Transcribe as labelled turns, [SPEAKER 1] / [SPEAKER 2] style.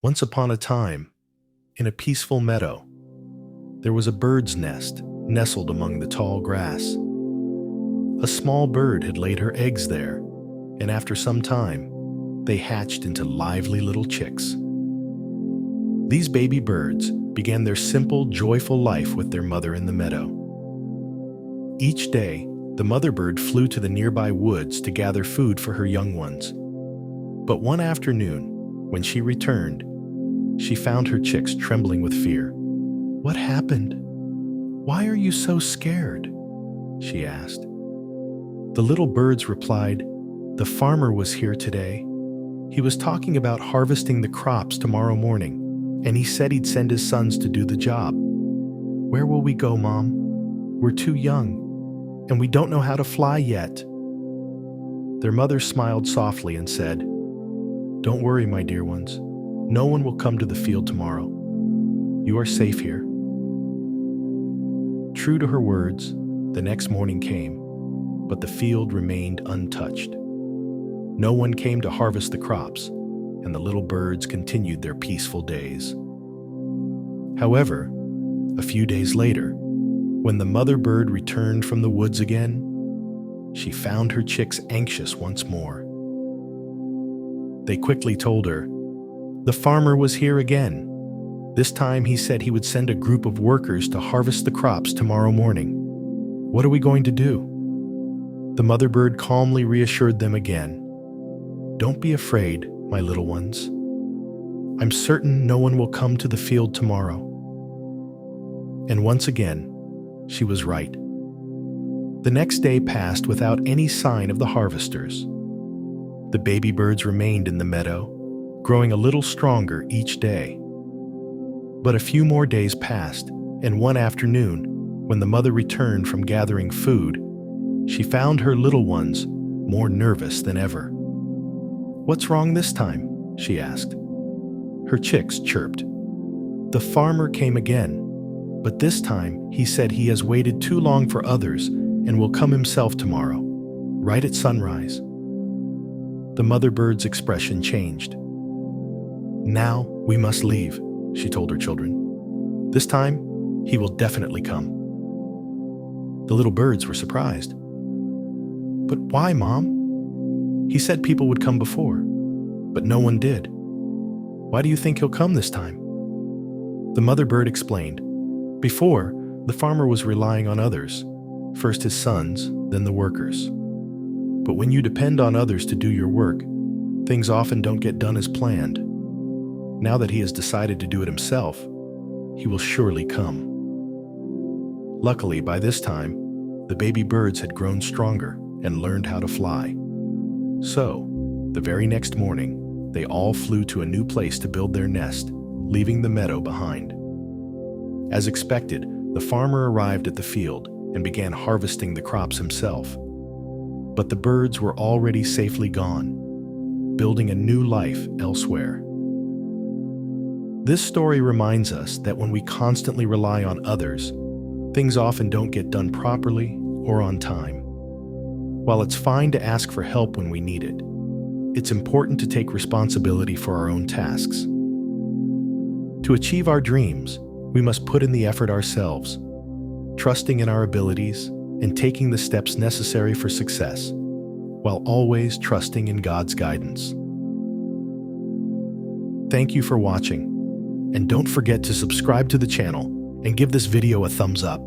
[SPEAKER 1] Once upon a time, in a peaceful meadow, there was a bird's nest nestled among the tall grass. A small bird had laid her eggs there, and after some time, they hatched into lively little chicks. These baby birds began their simple, joyful life with their mother in the meadow. Each day, the mother bird flew to the nearby woods to gather food for her young ones. But one afternoon, when she returned, she found her chicks trembling with fear. "What happened? Why are you so scared?" she asked. The little birds replied, "The farmer was here today. He was talking about harvesting the crops tomorrow morning, and he said he'd send his sons to do the job. Where will we go, Mom? We're too young, and we don't know how to fly yet." Their mother smiled softly and said, "Don't worry, my dear ones. No one will come to the field tomorrow. You are safe here." True to her words, the next morning came, but the field remained untouched. No one came to harvest the crops, and the little birds continued their peaceful days. However, a few days later, when the mother bird returned from the woods again, she found her chicks anxious once more. They quickly told her, "The farmer was here again. This time he said he would send a group of workers to harvest the crops tomorrow morning. What are we going to do?" The mother bird calmly reassured them again. "Don't be afraid, my little ones. I'm certain no one will come to the field tomorrow." And once again, she was right. The next day passed without any sign of the harvesters. The baby birds remained in the meadow, growing a little stronger each day. But a few more days passed, and one afternoon, when the mother returned from gathering food, she found her little ones more nervous than ever. "What's wrong this time?" she asked. Her chicks chirped. "The farmer came again, but this time he said he has waited too long for others and will come himself tomorrow, right at sunrise." The mother bird's expression changed. "Now we must leave," she told her children. "This time, he will definitely come." The little birds were surprised. "But why, Mom? He said people would come before, but no one did. Why do you think he'll come this time?" The mother bird explained. "Before, the farmer was relying on others, first his sons, then the workers. But when you depend on others to do your work, things often don't get done as planned. Now that he has decided to do it himself, he will surely come." Luckily, by this time, the baby birds had grown stronger and learned how to fly. So, the very next morning, they all flew to a new place to build their nest, leaving the meadow behind. As expected, the farmer arrived at the field and began harvesting the crops himself. But the birds were already safely gone, building a new life elsewhere. This story reminds us that when we constantly rely on others, things often don't get done properly or on time. While it's fine to ask for help when we need it, it's important to take responsibility for our own tasks. To achieve our dreams, we must put in the effort ourselves, trusting in our abilities and taking the steps necessary for success, while always trusting in God's guidance. Thank you for watching, and don't forget to subscribe to the channel and give this video a thumbs up.